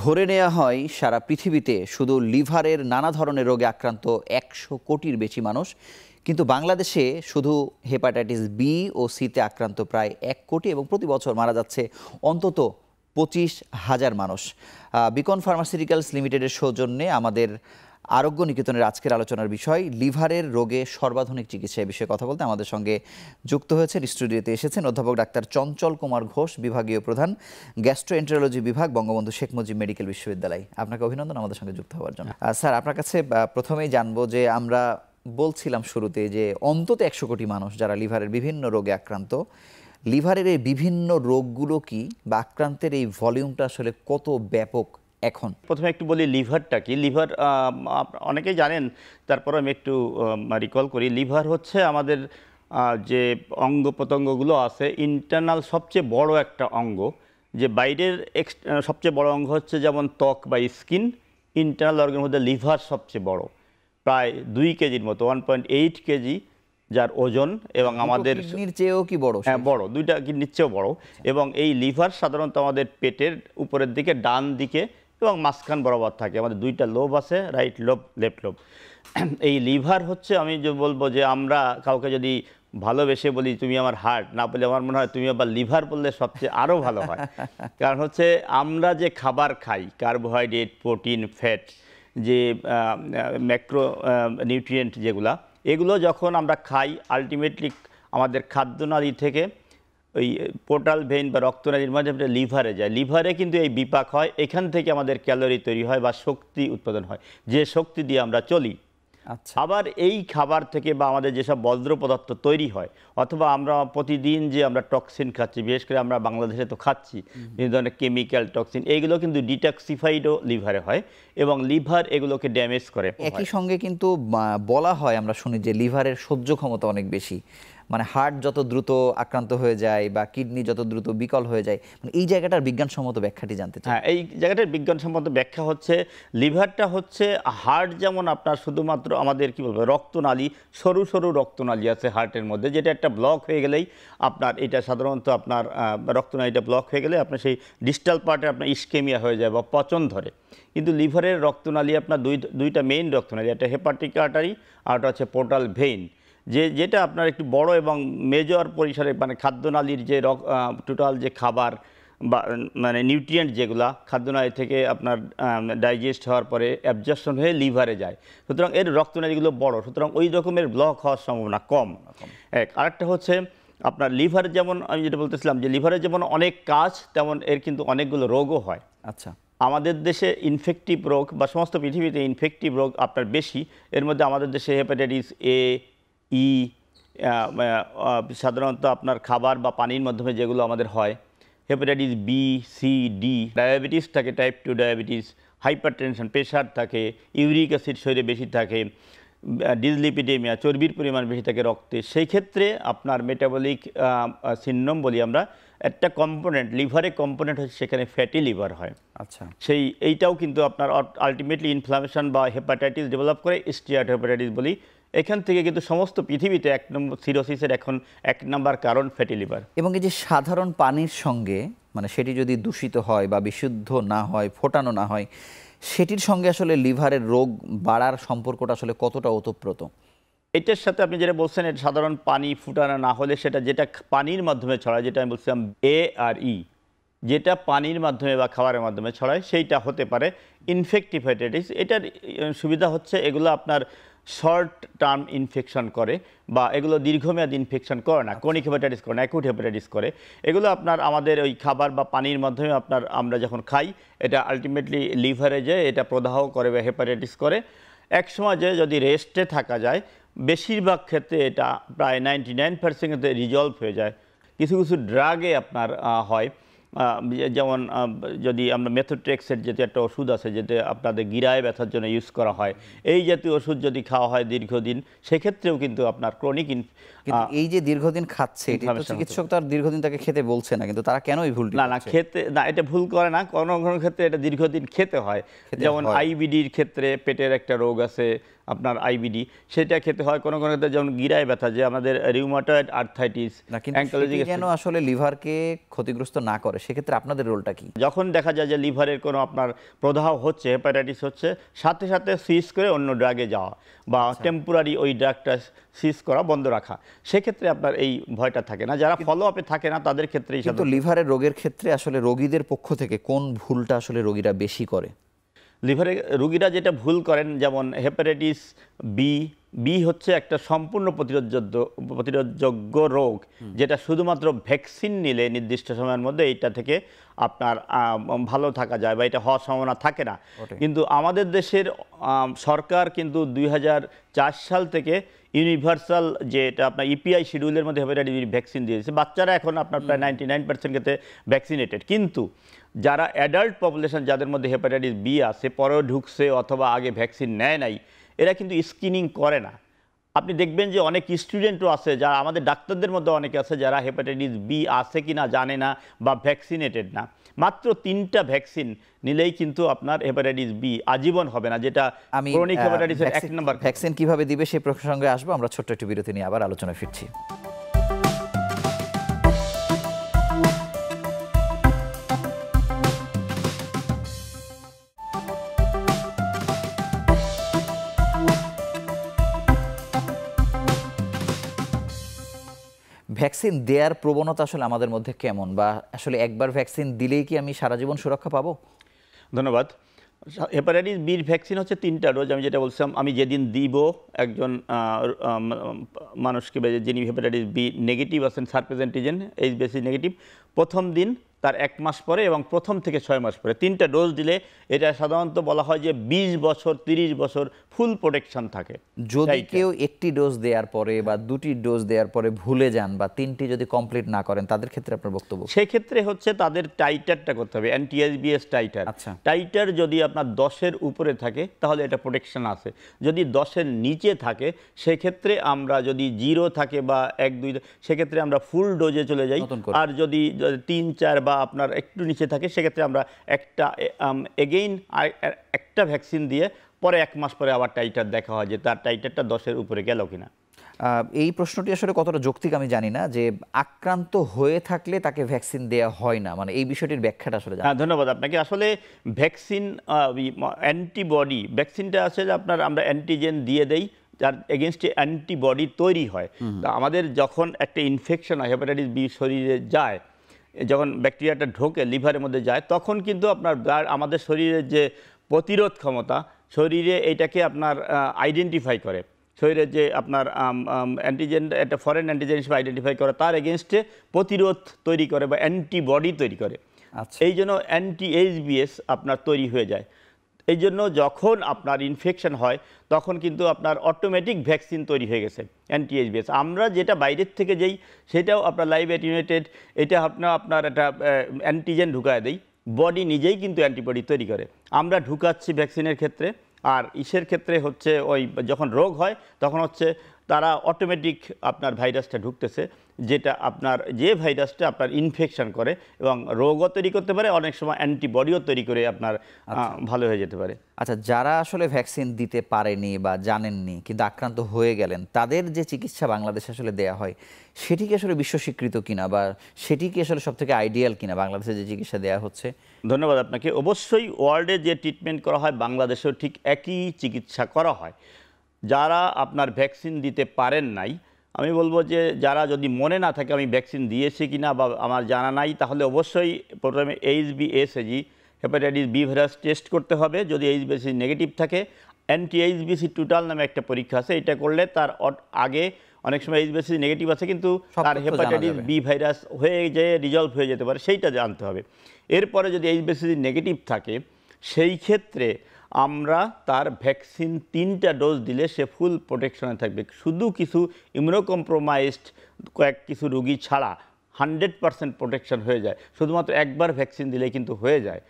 ধরে নেওয়া হয় সারা পৃথিবীতে শুধু লিভারের নানা ধরনের রোগে আক্রান্ত ১০০ কোটির বেশি মানুষ, কিন্তু বাংলাদেশে শুধু হেপাটাইটিস বি ও সিতে আক্রান্ত প্রায় ১ কোটি এবং প্রতি বছর মারা যাচ্ছে অন্তত ২৫,০০০ মানুষ। বিকন ফার্মাসিউটিক্যালস লিমিটেডের সৌজন্যে আমাদের আরোগ্য নিকেতনের আজকের আলোচনার বিষয় লিভারের রোগে সর্বাধুনিক চিকিৎসা। এই বিষয়ে কথা বলতে আমাদের সঙ্গে যুক্ত হয়েছেন, স্টুডিওতে এসেছেন অধ্যাপক ডাক্তার চঞ্চল কুমার ঘোষ, বিভাগীয় প্রধান, গ্যাস্ট্রোএন্টারোলজি বিভাগ, বঙ্গবন্ধু শেখ মুজিব মেডিকেল বিশ্ববিদ্যালয়। আপনাকে অভিনন্দন আমাদের সঙ্গে যুক্ত হওয়ার জন্য। স্যার, আপনার কাছে প্রথমেই জানবো যে আমরা বলছিলাম শুরুতে যে অন্তত ১০০ কোটি মানুষ যারা লিভারের বিভিন্ন রোগে আক্রান্ত, লিভারের এই বিভিন্ন রোগগুলো কি বা আক্রান্তের এই ভলিউমটা আসলে কত ব্যাপক এখন? প্রথমে একটু বলি লিভারটা কি। লিভার অনেকেই জানেন, তারপর আমি একটু রিকল করি। লিভার হচ্ছে আমাদের যে অঙ্গ প্রত্যঙ্গগুলো আছে ইন্টারনাল সবচেয়ে বড় একটা অঙ্গ। যে বাইরের সবচেয়ে বড় অঙ্গ হচ্ছে যেমন ত্বক বা স্কিন, ইন্টারনাল অর্গের মধ্যে লিভার সবচেয়ে বড়, প্রায় 2 কেজির মতো, 1.8 কেজি যার ওজন, এবং আমাদের কিডনির চেয়েও কি বড়? হ্যাঁ, বড়, 2টা কিডনির চেয়েও বড়। এবং এই লিভার সাধারণত আমাদের পেটের উপরের দিকে ডান দিকে এবং মাঝখান বরাবর থাকে। আমাদের 2টা লোব আছে, রাইট লোব, লেফট লোব। এই লিভার হচ্ছে, আমি যে বলবো যে আমরা কাউকে যদি ভালোবেসে বলি তুমি আমার হার্ট, না বলে আমার মনে হয় তুমি আবার লিভার বললে সবচেয়ে আরও ভালো হয়। কারণ হচ্ছে আমরা যে খাবার খাই, কার্বোহাইড্রেট, প্রোটিন, ফ্যাট, যে ম্যাক্রো নিউট্রিয়েন্ট যেগুলা, এগুলো যখন আমরা খাই আলটিমেটলি আমাদের খাদ্যনালী থেকে ওই পোর্টাল ভেইন বা রক্তনালীর মাধ্যমে লিভারে যায়। লিভারে কিন্তু এই বিপাক হয়, এখান থেকে আমাদের ক্যালোরি তৈরি হয় বা শক্তি উৎপাদন হয়, যে শক্তি দিয়ে আমরা চলি। আচ্ছা। আবার এই খাবার থেকে বা আমাদের যেসব বজ্র পদার্থ তৈরি হয়, অথবা আমরা প্রতিদিন যে আমরা টক্সিন খাচ্ছি, বিশেষ করে আমরা বাংলাদেশে তো খাচ্ছি বিভিন্ন ধরনের কেমিক্যাল টক্সিন, এইগুলো কিন্তু ডিটক্সিফাইডও লিভারে হয় এবং লিভার এগুলোকে ড্যামেজ করে। একই সঙ্গে কিন্তু বলা হয়, আমরা শুনি যে লিভারের সহ্য ক্ষমতা অনেক বেশি, মানে হার্ট যত দ্রুত আক্রান্ত হয়ে যায় বা কিডনি যত দ্রুত বিকল হয়ে যায়, মানে এই জায়গাটার বিজ্ঞানসম্মত ব্যাখ্যাটি জানতে চাই। হ্যাঁ, এই জায়গাটার বিজ্ঞানসম্মত ব্যাখ্যা হচ্ছে লিভারটা হচ্ছে হার্ট যেমন আপনার শুধুমাত্র আমাদের কি বলবো রক্তনালী, সরু সরু রক্তনালী আছে হার্টের মধ্যে, যেটা একটা ব্লক হয়ে গেলেই আপনার এটা সাধারণত আপনার রক্তনালীটা ব্লক হয়ে গেলে আপনার সেই ডিস্টাল পার্টে আপনার ইস্কেমিয়া হয়ে যায় বা পচন ধরে। কিন্তু লিভারের রক্তনালী আপনার দুইটা মেইন রক্তনালী, একটা হেপাটিক আর্টারি আর একটা হচ্ছে পোর্টাল ভেইন, যেটা আপনার একটু বড় এবং মেজর পরিসরে, মানে খাদ্যনালীর যে টোটাল যে খাবার বা মানে নিউট্রিয়েন্ট যেগুলা খাদ্যনালী থেকে আপনার ডাইজেস্ট হওয়ার পরে অ্যাবজর্পশন হয়ে লিভারে যায়, সুতরাং এর রক্তনালীগুলো বড়, সুতরাং ওই রকমের ব্লক হওয়ার সম্ভাবনা কম। আরেকটা হচ্ছে আপনার লিভার, যেমন আমি যেটা বলতেছিলাম যে লিভারের যেমন অনেক কাজ, তেমন এর কিন্তু অনেকগুলো রোগও হয়। আচ্ছা। আমাদের দেশে ইনফেক্টিভ রোগ বা সমস্ত পৃথিবীতে ইনফেক্টিভ রোগ আপনার বেশি। এর মধ্যে আমাদের দেশে হেপাটাইটিস এ, ই, সাধারণত আপনার খাবার বা পানির মাধ্যমে যেগুলো আমাদের হয়, hepatitis B, C, D, diabetes থাকে, টাইপ 2 ডায়াবেটিস, হাইপারটেনশন, প্রেশার থাকে, ইউরিক অ্যাসিড শরীরে বেশি থাকে, ডিসলিপিডেমিয়া, চর্বির পরিমাণ বেশি থাকে রক্তে। সেই ক্ষেত্রে আপনার মেটাবলিক সিনড্রোম বলি আমরা, একটা কম্পোনেন্ট লিভারে কম্পোনেন্ট হচ্ছে, সেখানে ফ্যাটি লিভার হয়। আচ্ছা। এইটাও কিন্তু আপনার আলটিমেটলি ইনফ্লামেশন বা হেপাটাইটিস ডেভেলপ করে, স্টিয়ার্ড হেপাটাইটিস বলি। এখান থেকে কিন্তু সমস্ত পৃথিবীতে 1 নম্বর সিরোসিসের এখন 1 নম্বর কারণ ফ্যাটি লিভার। এবং এই যে সাধারণ পানির সঙ্গে, মানে সেটি যদি দূষিত হয় বা বিশুদ্ধ না হয়, ফোটানো না হয়, সেটির সঙ্গে আসলে লিভারের রোগ বাড়ার সম্পর্কটা আসলে কতটা ওতপ্রোত? এটার সাথে আপনি যেটা বলছেন, এটা সাধারণ পানি ফুটানো না হলে, সেটা যেটা পানির মাধ্যমে ছড়ায়, যেটা আমি বলছিলাম এ আর ই, যেটা পানির মাধ্যমে বা খাবারের মাধ্যমে ছড়ায়, সেইটা হতে পারে ইনফেক্টিভ হেপাটাইটিস। এটার সুবিধা হচ্ছে এগুলো আপনার শর্ট টার্ম ইনফেকশন করে, বা এগুলো দীর্ঘমেয়াদী ইনফেকশন করে না, ক্রনিক হেপাটাইটিস করে না, অ্যাকুট হেপাটাইটিস করে। এগুলো আপনার আমাদের ওই খাবার বা পানির মাধ্যমে আমরা যখন খাই, এটা আলটিমেটলি লিভারে যায়, এটা প্রদাহ করে বা হেপাটাইটিস করে। এক সময় যে যদি রেস্টে থাকা যায়, বেশিরভাগ ক্ষেত্রে এটা প্রায় 99% রিজলভ হয়ে যায়। কিছু কিছু ড্রাগে আপনার হয়, যেমন যদি আমরা মেথোট্রেক্সের যেটা একটা ওষুধ আছে যেটা আপনাদের গিরায় ব্যথার জন্য ইউজ করা হয়, এই জাতীয় ওষুধ যদি খাওয়া হয় দীর্ঘদিন, সেক্ষেত্রেও কিন্তু আপনার ক্রনিক কিন্তু এই যে দীর্ঘদিন খাচ্ছে, এটা তো চিকিৎসক তার দীর্ঘদিন তাকে খেতে বলছে না, কিন্তু তারা কেন এই ভুলটি না না করছে? খেতে না, এটা ভুল করে না, কোনো কোনো ক্ষেত্রে এটা দীর্ঘদিন খেতে হয়। যেমন আইবিডির ক্ষেত্রে পেটের একটা রোগ আছে আপনার আইবিডি, সেটা খেতে হয়। কোনো কোনো ক্ষেত্রে যেমন গিরায় ব্যথা, যে আমাদের রিউমাটয়েড আর্থাইটিস, না, কিন্তু সেটি যেন আসলে লিভারকে ক্ষতিগ্রস্ত না করে, সেক্ষেত্রে আপনাদের রোলটা কি? যখন দেখা যায় যে লিভারের কোনো আপনার প্রদাহ হচ্ছে, হেপাটাইটিস হচ্ছে, সাথে সাথে সুইচ করে অন্য ড্রাগে যাওয়া বা টেম্পোরারি ওই ড্রাগটা সুইচ করা, বন্ধ রাখা, সেক্ষেত্রে আপনার এই ভয়টা থাকে না। যারা ফলো আপে থাকে না তাদের ক্ষেত্রেই। কিন্তু লিভারের রোগের ক্ষেত্রে আসলে রোগীদের পক্ষ থেকে কোন ভুলটা আসলে রোগীরা বেশি করে? লিভারে রোগীরা যেটা ভুল করেন, যেমন হেপাটাইটিস বি, বি হচ্ছে একটা সম্পূর্ণ প্রতিরোধযোগ্য রোগ, যেটা শুধুমাত্র ভ্যাকসিন নিলে নির্দিষ্ট সময়ের মধ্যে এইটা থেকে আপনার ভালো থাকা যায় বা এটা হওয়ার সম্ভাবনা থাকে না। কিন্তু আমাদের দেশের সরকার কিন্তু 2004 সাল থেকে ইউনিভার্সাল, যেটা আপনার ইপিআই শিডিউলের মধ্যে হেপাটাইটিস বি ভ্যাকসিন দিয়েছে। বাচ্চারা এখন আপনার প্রায় 99% ক্ষেত্রে ভ্যাকসিনেটেড, কিন্তু যারা অ্যাডাল্ট পপুলেশন, যাদের মধ্যে হেপাটাইটিস বি আছে, পরেও ঢুকছে অথবা আগে ভ্যাকসিন নেয় নাই, এরা কিন্তু স্ক্রিনিং করে না। আপনি দেখবেন যে অনেক স্টুডেন্টও আছে, যারা আমাদের ডাক্তারদের মধ্যে অনেকে আছে যারা হেপাটাইটিস বি আছে কিনা জানে না বা ভ্যাকসিনেটেড না। মাত্র 3টা ভ্যাকসিন নিলেই কিন্তু আপনার হেপাটাইটিস বি আজীবন হবে না, যেটা ক্রনিক হেপাটাইটিসের 1 নম্বর। ভ্যাকসিন কিভাবে দিবে সেই প্রসঙ্গে আসবো, আমরা ছোট্ট একটু বিরতি নিয়ে আবার আলোচনায় ফিরছি। ভ্যাকসিন দেওয়ার প্রবণতা আসলে আমাদের মধ্যে কেমন, বা আসলে একবার ভ্যাকসিন দিলেই কি আমি সারা জীবন সুরক্ষা পাবো? ধন্যবাদ। হেপাটাইটিস বির ভ্যাকসিন হচ্ছে 3টা ডোজ। আমি যেটা বলছিলাম, আমি যেদিন দিব একজন মানুষকে, যিনি হেপাটাইটিস বি নেগেটিভ আছেন, সারফেস অ্যান্টিজেন এইচবিএসি নেগেটিভ, প্রথম দিন, তার 1 মাস পরে এবং প্রথম থেকে 6 মাস পরে 3টা ডোজ দিলে এটা সাধারণত বলা হয় যে 20 বছর 30 বছর ফুল প্রোটেকশন থাকে। যদি কেউ একটি ডোজ দেওয়ার পরে বা 2টি ডোজ দেওয়ার পরে ভুলে যান বা 3টি যদি কমপ্লিট না করেন, তাদের ক্ষেত্রে আপনার বক্তব্য? সেই ক্ষেত্রে হচ্ছে তাদের টাইটারটা করতে হবে, অ্যান্টি-এইচবিএস টাইটার। আচ্ছা, টাইটার যদি আপনার 10-এর উপরে থাকে তাহলে এটা প্রোটেকশন আছে। যদি 10-এর নিচে থাকে সেক্ষেত্রে আমরা, যদি 0 থাকে বা 1-2, সেক্ষেত্রে আমরা ফুল ডোজে চলে যাই। আর যদি 3-4 বা আপনার একটু নিচে থাকে সেক্ষেত্রে আমরা একটা ভ্যাকসিন দিয়ে পরে 1 মাস পরে আবার টাইটার দেখা হয় যে তার টাইটারটা 10-এর উপরে গেল কিনা। এই প্রশ্নটি আসলে কতটা যৌক্তিক আমি জানি না, যে আক্রান্ত হয়ে থাকলে তাকে ভ্যাকসিন দেওয়া হয় না, মানে এই বিষয়টির ব্যাখ্যাটা আসলে জানি। ধন্যবাদ আপনাকে। আসলে ভ্যাকসিন, অ্যান্টিবডি, ভ্যাকসিনটা আছে যে আপনার আমরা অ্যান্টিজেন দিয়ে দেই, যার এগেনস্টে অ্যান্টিবডি তৈরি হয়। আমাদের যখন একটা ইনফেকশন হয়, হেপাটাইটিস বি শরীরে যায়, যখন ব্যাকটেরিয়াটা ঢোকে লিভারের মধ্যে যায়, তখন কিন্তু আপনার আমাদের শরীরের যে প্রতিরোধ ক্ষমতা, শরীরে এইটাকে আপনার আইডেন্টিফাই করে, শরীরের যে আপনার অ্যান্টিজেন, একটা ফরেন অ্যান্টিজেন হিসেবে আইডেন্টিফাই করে, তার এগেনস্টে প্রতিরোধ তৈরি করে বা অ্যান্টিবডি তৈরি করে। এই জন্য অ্যান্টি-এইচবিএস আপনার তৈরি হয়ে যায়। এই জন্য যখন আপনার ইনফেকশন হয় তখন কিন্তু আপনার অটোমেটিক ভ্যাকসিন তৈরি হয়ে গেছে অ্যান্টি-এইচবিএস। আমরা যেটা বাইরের থেকে যেই, সেটাও আপনার লাইভ অ্যাটিনুয়েটেড, এটা আপনার একটা অ্যান্টিজেন ঢুকায় দেই, বডি নিজেই কিন্তু অ্যান্টিবডি তৈরি করে। আমরা ঢুকাচ্ছি ভ্যাকসিনের ক্ষেত্রে, আর ইসের ক্ষেত্রে হচ্ছে ওই যখন রোগ হয় তখন হচ্ছে তারা অটোমেটিক আপনার ভাইরাসটা ঢুকতেছে, যেটা আপনার যে ভাইরাসটা আপনার ইনফেকশন করে এবং রোগও তৈরি করতে পারে, অনেক সময় অ্যান্টিবডিও তৈরি করে আপনার ভালো হয়ে যেতে পারে। আচ্ছা, যারা আসলে ভ্যাকসিন দিতে পারেনি বা জানেননি কিন্তু আক্রান্ত হয়ে গেলেন, তাদের যে চিকিৎসা বাংলাদেশে আসলে দেয়া হয়, সেটি কি আসলে বিশ্ব স্বীকৃত কিনা, বা সেটি কি আসলে সবথেকে আইডিয়াল কিনা বাংলাদেশে যে চিকিৎসা দেয়া হচ্ছে? ধন্যবাদ আপনাকে। অবশ্যই ওয়ার্ল্ডে যে ট্রিটমেন্ট করা হয় বাংলাদেশেও ঠিক একই চিকিৎসা করা হয়। যারা আপনার ভ্যাকসিন দিতে পারেন নাই, আমি বলবো যে যারা যদি মনে না থাকে আমি ভ্যাকসিন দিয়েছি কিনা বা আমার জানা নাই, তাহলে অবশ্যই প্রথমে এইচবিএসজি, হেপাটাইটিস বি ভাইরাস টেস্ট করতে হবে। যদি এইচবিএসজি নেগেটিভ থাকে, অ্যান্টি-এইচবিসি টোটাল নামে একটা পরীক্ষা আছে, এটা করলে তার আগে অনেক সময় এইচবিএসজি নেগেটিভ আছে কিন্তু তার হেপাটাইটিস বি ভাইরাস হয়ে যেয়ে রিজলভ হয়ে যেতে পারে, সেইটা জানতে হবে। এরপরে যদি এইচবিএসজি নেগেটিভ থাকে, সেই ক্ষেত্রে আমরা তার ভ্যাকসিন 3টা ডোজ দিলে সে ফুল প্রোটেকশনে থাকবে। শুধু কিছু ইমিউনোকম্প্রোমাইজড কিছু রোগী ছাড়া 100% প্রোটেকশন হয়ে যায়, শুধুমাত্র একবার ভ্যাকসিন দিলেই কিন্তু হয়ে যায়।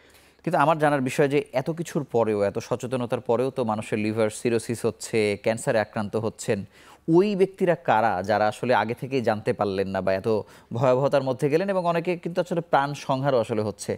কিন্তু আমার জানার বিষয় যে এত কিছুর পরেও, এত সচেতনতার পরেও তো মানুষের লিভার সিরোসিস হচ্ছে, ক্যান্সারে আক্রান্ত হচ্ছেন। ওই ব্যক্তিরা কারা যারা আসলে আগে থেকেই জানতে পারলেন না বা এত ভয়াবহতার মধ্যে গেলেন, এবং অনেকে কিন্তু আসলে প্রাণ সংহারও আসলে হচ্ছে,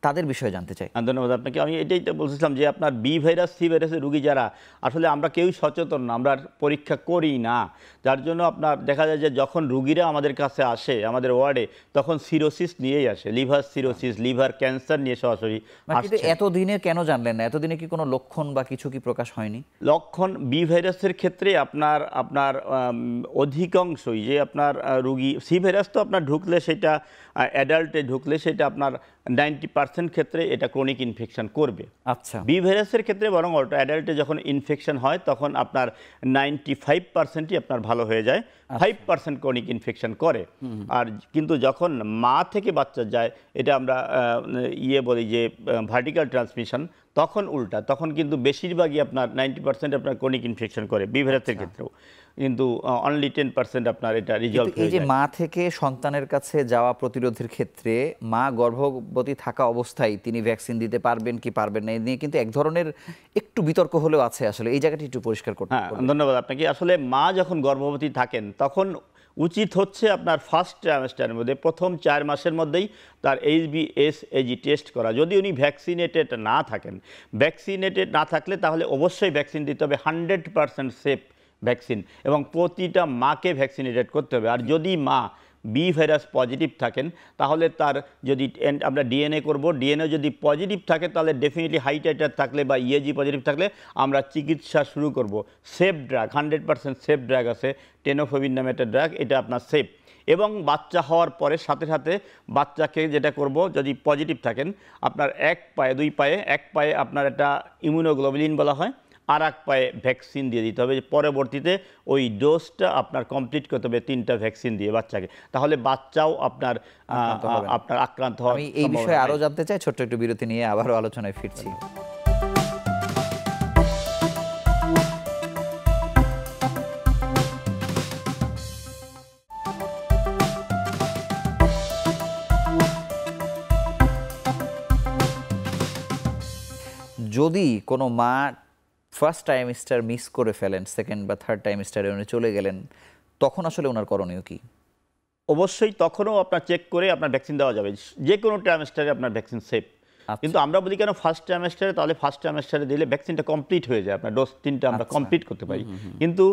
তাদের বিষয়ে জানতে চাই। ধন্যবাদ আপনাকে। আমি এটাই তো বলছিলাম যে আপনার বি ভাইরাস সি ভাইরাসের রুগী যারা, আসলে আমরা কেউই সচেতন না, আমরা পরীক্ষা করি না, যার জন্য আপনার দেখা যায় যে যখন রুগীরা আমাদের কাছে আসে আমাদের ওয়ার্ডে, তখন সিরোসিস নিয়েই আসে, লিভার সিরোসিস, লিভার ক্যান্সার নিয়ে সরাসরি কিন্তু আসছে। এতদিনে কেন জানলেন না? এতদিনে কি কোনো লক্ষণ বা কিছু কি প্রকাশ হয়নি? লক্ষণ বি ভাইরাসের ক্ষেত্রে আপনার আপনার অধিকাংশই যে আপনার রুগী, সি ভাইরাস তো আপনার ঢুকলে সেটা অ্যাডাল্টে ঢুকলে সেটা আপনার 90% ক্ষেত্রে এটা ক্রনিক ইনফেকশন করবে। আচ্ছা। বি ভাইরাসের ক্ষেত্রে বরং অল্টো অ্যাডাল্টে যখন ইনফেকশন হয় তখন আপনার 95%ই আপনার ভালো হয়ে যায়, 5% ক্রনিক ইনফেকশন করে। আর কিন্তু যখন মা থেকে বাচ্চা যায়, এটা আমরা বলি যে ভার্টিক্যাল ট্রান্সমিশন, তখন উল্টা, তখন কিন্তু বেশিরভাগই আপনার 90% আপনার ক্রনিক ইনফেকশন করে বি ভাইরাসের ক্ষেত্রেও, কিন্তু অনলি 10% আপনার এটা রিজলভ এই হয়ে যে যায়। মা থেকে সন্তানের কাছে যাওয়া প্রতিরোধের ক্ষেত্রে মা গর্ভবতী থাকা অবস্থায় তিনি ভ্যাকসিন দিতে পারবেন কি পারবেন না, এই নিয়ে কিন্তু এক ধরনের একটু বিতর্ক হলেও আছে। আসলে এই জায়গাটি একটু পরিষ্কার করতে হ্যাঁ, বলবেন। ধন্যবাদ আপনাকে। আসলে মা যখন গর্ভবতী থাকেন তখন উচিত হচ্ছে আপনার ফার্স্ট ট্রাইমেস্টারের মধ্যে প্রথম 4 মাসের মধ্যেই তার HbS/Ag টেস্ট করা। যদি উনি ভ্যাকসিনেটেড না থাকেন, ভ্যাকসিনেটেড না থাকলে তাহলে অবশ্যই ভ্যাকসিন দিতে হবে, 100% সেফ ভ্যাকসিন, এবং প্রতিটা মাকে ভ্যাকসিনেটেড করতে হবে। আর যদি মা বি ভাইরাস পজিটিভ থাকেন, তাহলে তার যদি আমরা ডিএনএ করব, ডিএনএ যদি পজিটিভ থাকে তাহলে ডেফিনেটলি হাই টাইটার থাকলে বা ইএজি পজিটিভ থাকলে আমরা চিকিৎসা শুরু করব। সেফ ড্রাগ, 100% সেফ ড্রাগ আছে, টেনোফোবিন নামে একটা ড্রাগ, এটা আপনার সেফ। এবং বাচ্চা হওয়ার পরে সাথে সাথে বাচ্চাকে যেটা করব, যদি পজিটিভ থাকেন আপনার এক পায়ে, দুই পায়ে, এক পায়ে আপনার একটা ইমিউনোগ্লোবুলিন বলা হয়, আর এক পায়ে ভ্যাকসিন দিয়ে দিতে হবে। পরবর্তীতে ওই ডোজটা আপনার কমপ্লিট করতে হবে 3টা ভ্যাকসিন দিয়ে বাচ্চাকে, তাহলে বাচ্চাও আপনার আক্রান্ত হওয়ার আমি এই বিষয়ে সম্ভাবনা আরো নেই। জানতে চাই, ছোট্ট একটু বিরতি নিয়ে আবারও আলোচনায় ফিরছি। যদি কোনো মা ফার্স্ট টাইমিস্টার মিস করে ফেলেন, সেকেন্ড বা থার্ড টাইমিস্টারে উনি চলে গেলেন, তখন আসলে ওনার করণীয় কি? অবশ্যই তখনও আপনার চেক করে আপনার ভ্যাকসিন দেওয়া যাবে, যে কোনো ট্রাইমেস্টারে আপনার ভ্যাকসিন সেফ। কিন্তু আমরা বলি কেন ফার্স্ট ট্রাইমেস্টারে, তাহলে ফার্স্ট ট্রাইমেস্টারে দিলে ভ্যাকসিনটা কমপ্লিট হয়ে যায়, আপনার ডোজ 3টা আমরা কমপ্লিট করতে পারি। কিন্তু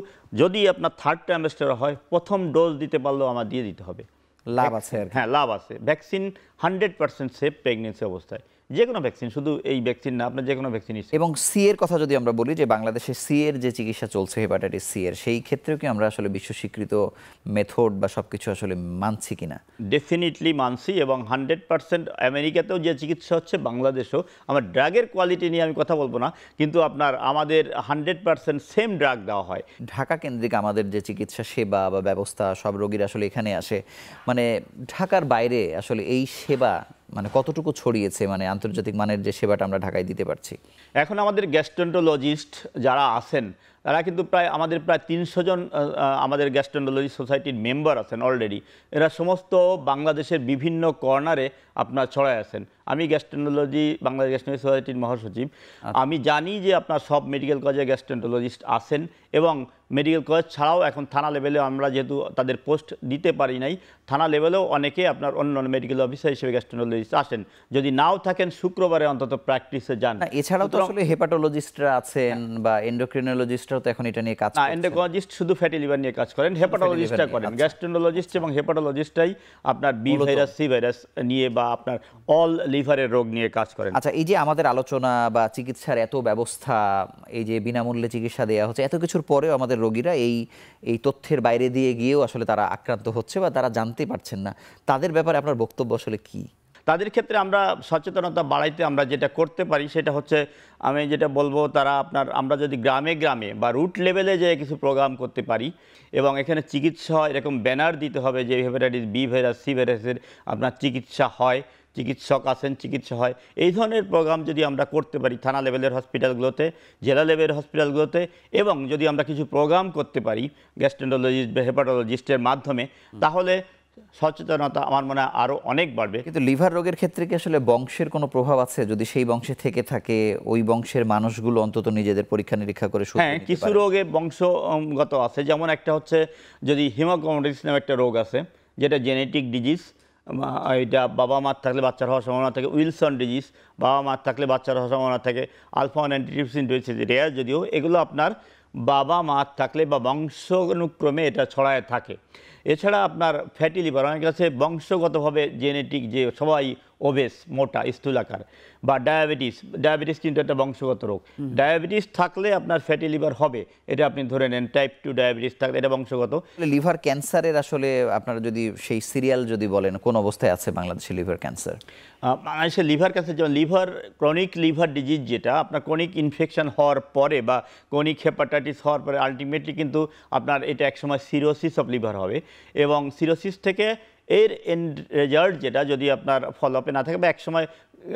যদি আপনার থার্ড ট্রাইমেস্টারে হয়, প্রথম ডোজ দিতে পারলেও আমার দিয়ে দিতে হবে। লাভ আছে আর কি। হ্যাঁ, লাভ আছে। ভ্যাকসিন 100% সেফ প্রেগনেন্সি অবস্থায়, যে কোনো ভ্যাকসিন, শুধু এই ভ্যাকসিন না, আপনার যে কোনো ভ্যাকসিনই। এবং সি এর কথা যদি আমরা বলি, যে বাংলাদেশে সি এর যে চিকিৎসা চলছে হেপাটাইটিস সি এর, সেই ক্ষেত্রেও কি আমরা আসলে বিশ্ব স্বীকৃত মেথড বা সবকিছু আসলে মানছি কিনা? ডেফিনিটলি মানছি, এবং 100% আমেরিকাতেও যে চিকিৎসা হচ্ছে বাংলাদেশেও। আমার ড্রাগের কোয়ালিটি নিয়ে আমি কথা বলবো না, কিন্তু আপনার আমাদের 100% সেম ড্রাগ দেওয়া হয়। ঢাকা কেন্দ্রিক আমাদের যে চিকিৎসা সেবা বা ব্যবস্থা, সব রোগীরা আসলে এখানে আসে, মানে ঢাকার বাইরে আসলে এই সেবা মানে কতটুকু ছড়িয়েছে, মানে আন্তর্জাতিক মানের যে সেবাটা আমরা ঢাকায় দিতে পারছি? এখন আমাদের গ্যাস্ট্রোন্টোলজিস্ট যারা আছেন, তারা কিন্তু আমাদের প্রায় 300 জন আমাদের গ্যাস্ট্রোন্টোলজি সোসাইটির মেম্বার আছেন অলরেডি। এরা সমস্ত বাংলাদেশের বিভিন্ন কর্নারে আপনার ছড়ায় আছেন। আমি গ্যাস্ট্রোন্টোলজি, বাংলাদেশ গ্যাস্ট্রোন্টোলজি সোসাইটির মহাসচিব। আমি জানি যে আপনার সব মেডিকেল কলেজে গ্যাস্ট্রোন্টোলজিস্ট আছেন, এবং মেডিকেল কলেজ ছাড়াও এখন থানা লেভেলে আমরা যেহেতু তাদের পোস্ট দিতে পারি নাই, থানা লেভেলেও অনেকে আপনার অন্য মেডিকেল অফিসার হিসেবে গ্যাস্ট্রোন্টোলজিস্ট আসেন। যদি নাও থাকেন, শুক্রবারে অন্তত প্র্যাকটিসে যান। এছাড়াও তো আসলে হেপাটোলজিস্টরা আছেন বা এন্ডোক্রিনোলজিস্টরাও তো এখন এটা নিয়ে কাজ করছেন। এন্ডোক্রিনোলজিস্ট শুধু ফ্যাটি লিভার নিয়ে কাজ করেন, হেপাটোলজিস্টরা করেন। গ্যাস্ট্রোন্টোলজিস্ট এবং হেপাটোলজিস্টরাই আপনার বি ভাইরাস, সি ভাইরাস নিয়ে বা আপনার অল লিভারের রোগ নিয়ে কাজ করেন। আচ্ছা, এই যে আমাদের আলোচনা বা চিকিৎসার এত ব্যবস্থা, এই যে বিনামূল্যে চিকিৎসা দেওয়া হচ্ছে, এত কিছুর পরেও আমাদের রোগীরা এই তথ্যের বাইরে দিয়ে গিয়েও আসলে তারা আক্রান্ত হচ্ছে বা তারা জানতে পারছেন না, তাদের ব্যাপারে আপনার বক্তব্য আসলে কি? তাদের ক্ষেত্রে আমরা সচেতনতা বাড়াইতে আমরা যেটা করতে পারি সেটা হচ্ছে, আমি যেটা বলবো, আমরা যদি গ্রামে গ্রামে বা রুট লেভেলে যে কিছু প্রোগ্রাম করতে পারি, এবং এখানে চিকিৎসা হয় এরকম ব্যানার দিতে হবে যে হেপাটাইটিস বি ভাইরাস, সি ভাইরাসের আপনার চিকিৎসা হয়, চিকিৎসক আছেন, চিকিৎসা হয়। এই ধরনের প্রোগ্রাম যদি আমরা করতে পারি থানা লেভেলের হসপিটালগুলোতে, জেলা লেভেলের হসপিটালগুলোতে, এবং যদি আমরা কিছু প্রোগ্রাম করতে পারি গ্যাস্ট্রোন্টোলজিস্ট বা হেপাটোলজিস্টের মাধ্যমে, তাহলে সচেতনতা আমার মনে হয় আরও অনেক বাড়বে। কিন্তু লিভার রোগের ক্ষেত্রে কি আসলে বংশের কোনো প্রভাব আছে? যদি সেই বংশে থেকে থাকে, ওই বংশের মানুষগুলো অন্তত নিজেদের পরীক্ষা নিরীক্ষা করে হ্যাঁ, শুধরে নিতে কিছু পারে। রোগে বংশগত আছে, যেমন একটা হচ্ছে যদি হিমোগ্লোবিন নামে একটা রোগ আছে, যেটা জেনেটিক ডিজিজ। এটা বাবা মার থাকলে বাচ্চার হওয়ার সম্ভাবনা থাকে। উইলসন ডিজিজ, বাবা মার থাকলে বাচ্চার হওয়ার সম্ভাবনা থাকে। আলফা ওয়ান অ্যান্টিটিউসিন রেয়ার যদিও, এগুলো আপনার বাবা মার থাকলে বা বংশানুক্রমে এটা ছড়ায় থাকে। এছাড়া আপনার ফ্যাটি লিভার, অনেক আছে বংশগতভাবে জেনেটিক, যে সবাই ওবেস, মোটা স্থূলাকার, বা ডায়াবেটিস কিন্তু একটা বংশগত রোগ। ডায়াবেটিস থাকলে আপনার ফ্যাটি লিভার হবে, এটা আপনি ধরে নেন। টাইপ 2 ডায়াবেটিস থাকলে এটা বংশগত। লিভার ক্যান্সারের আসলে আপনারা যদি সেই সিরিয়াল যদি বলেন, কোন অবস্থায় আছে বাংলাদেশে লিভার ক্যান্সার? বাংলাদেশের লিভার ক্যান্সার, যেমন ক্রনিক লিভার ডিজিজ, যেটা আপনার ক্রনিক ইনফেকশন হওয়ার পরে বা ক্রনিক হেপাটাইটিস হওয়ার পরে আলটিমেটলি কিন্তু আপনার এটা একসময় সিরোসিস অফ লিভার হবে, এবং সিরোসিস থেকে এর এন্ড রেজাল্ট যেটা যদি আপনার ফলো আপে না থাকে, বা একসময়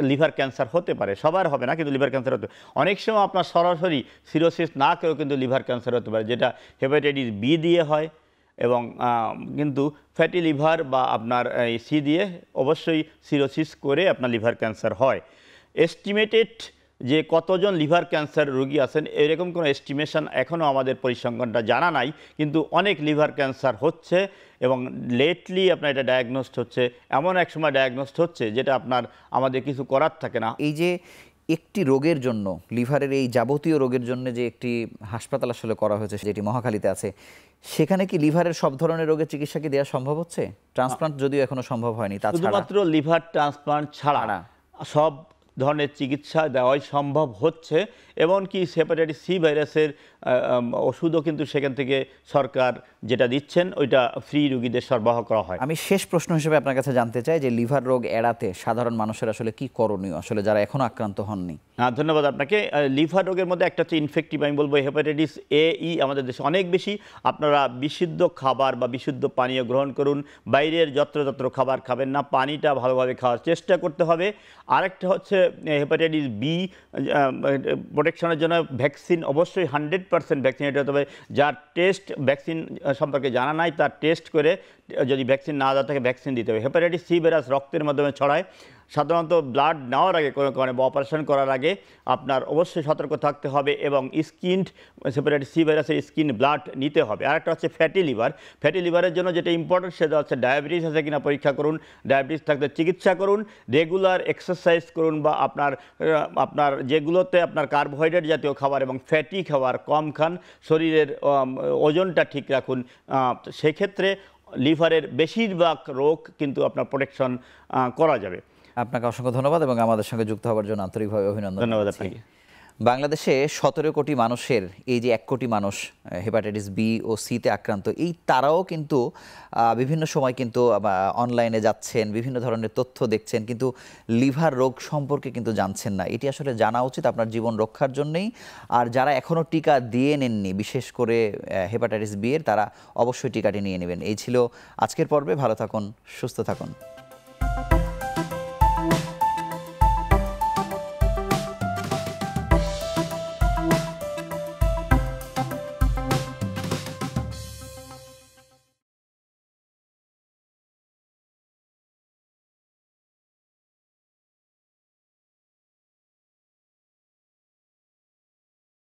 লিভার ক্যান্সার হতে পারে, সবার হবে না কিন্তু লিভার ক্যান্সার হতে পারে। অনেক সময় আপনার সরাসরি সিরোসিস না করেও কিন্তু লিভার ক্যান্সার হতে পারে, যেটা হেপাটাইটিস বি দিয়ে হয়, এবং কিন্তু ফ্যাটি লিভার বা আপনার সি দিয়ে অবশ্যই সিরোসিস করে আপনার লিভার ক্যান্সার হয়। এস্টিমেটেড যে কতজন লিভার ক্যান্সার রোগী আছেন, এরকম কোনো এস্টিমেশন এখনও আমাদের পরিসংখ্যানটা জানা নাই, কিন্তু অনেক লিভার ক্যান্সার হচ্ছে, এবং লেটলি আপনার এটা ডায়াগনোসড হচ্ছে, এমন এক সময় ডায়াগনোসড হচ্ছে যেটা আপনার আমাদের কিছু করার থাকে না। এই যে একটি রোগের জন্য, লিভারের এই যাবতীয় রোগের জন্য যে একটি হাসপাতাল আসলে করা হয়েছে, যেটি মহাখালীতে আছে, সেখানে কি লিভারের সব ধরনের রোগের চিকিৎসা কি দেওয়া সম্ভব হচ্ছে? ট্রান্সপ্লান্ট যদিও এখনো সম্ভব হয়নি, তাছাড়া শুধুমাত্র লিভার ট্রান্সপ্লান্ট ছাড়া সব ধরনের চিকিৎসা দেওয়াই সম্ভব হচ্ছে, এমনকি হেপাটাইটিস সি ভাইরাসের ওষুধও কিন্তু সেখান থেকে সরকার যেটা দিচ্ছেন ওইটা ফ্রি রোগীদের সরবরাহ করা হয়। আমি শেষ প্রশ্ন হিসেবে আপনার কাছে জানতে চাই যে লিভার রোগ এড়াতে সাধারণ মানুষের আসলে কি করণীয়, আসলে যারা এখনো আক্রান্ত হননি? ধন্যবাদ আপনাকে। লিভার রোগের মধ্যে একটা হচ্ছে ইনফেক্টিভ, আমি বলবো হেপাটাইটিস এ ই আমাদের দেশে অনেক বেশি। আপনারা বিশুদ্ধ খাবার বা বিশুদ্ধ পানীয় গ্রহণ করুন, বাইরের যত্র খাবার খাবেন না, পানিটা ভালোভাবে খাওয়ার চেষ্টা করতে হবে। আরেকটা হচ্ছে হেপাটাইটিস বি প্রোটেকশনের জন্য ভ্যাকসিন অবশ্যই 100% ভ্যাকসিনেট হতে হবে। যার টেস্ট ভ্যাকসিন সম্পর্কে জানা নাই, তার টেস্ট করে যদি ভ্যাকসিন না দেওয়া থাকে ভ্যাকসিন দিতে হবে। হেপাটাইটিস সি ভাইরাস রক্তের মাধ্যমে ছড়ায়, সাধারণত ব্লাড নেওয়ার আগে কোনো কারণে বা অপারেশন করার আগে আপনার অবশ্যই সতর্ক থাকতে হবে, এবং হেপাটাইটিস সি ভাইরাসের স্কিন ব্লাড নিতে হবে। আরেকটা হচ্ছে ফ্যাটি লিভারের জন্য যেটা ইম্পর্টেন্ট সেটা হচ্ছে ডায়াবেটিস আছে কিনা পরীক্ষা করুন, ডায়াবেটিস থাকলে চিকিৎসা করুন, রেগুলার এক্সারসাইজ করুন, বা আপনার যেগুলোতে আপনার কার্বোহাইড্রেট জাতীয় খাবার এবং ফ্যাটি খাবার কম খান, শরীরের ওজনটা ঠিক রাখুন। সেক্ষেত্রে লিভারের বেশিরভাগ রোগ কিন্তু আপনার প্রোটেকশন করা যাবে। আপনাকে অসংখ্য ধন্যবাদ এবং আমাদের সঙ্গে যুক্ত হওয়ার জন্য আন্তরিকভাবে অভিনন্দন। ধন্যবাদ আপনাকে। বাংলাদেশে 17 কোটি মানুষের এই যে 1 কোটি মানুষ হেপাটাইটিস বি ও সিতে আক্রান্ত, এই তারাও কিন্তু বিভিন্ন সময় কিন্তু অনলাইনে যাচ্ছেন, বিভিন্ন ধরনের তথ্য দেখছেন, কিন্তু লিভার রোগ সম্পর্কে কিন্তু জানছেন না। এটি আসলে জানা উচিত আপনার জীবন রক্ষার জন্যই। আর যারা এখনও টিকা দিয়ে নেননি, বিশেষ করে হেপাটাইটিস বি এর, তারা অবশ্যই টিকাটি নিয়ে নেবেন। এই ছিল আজকের পর্বে। ভালো থাকুন, সুস্থ থাকুন।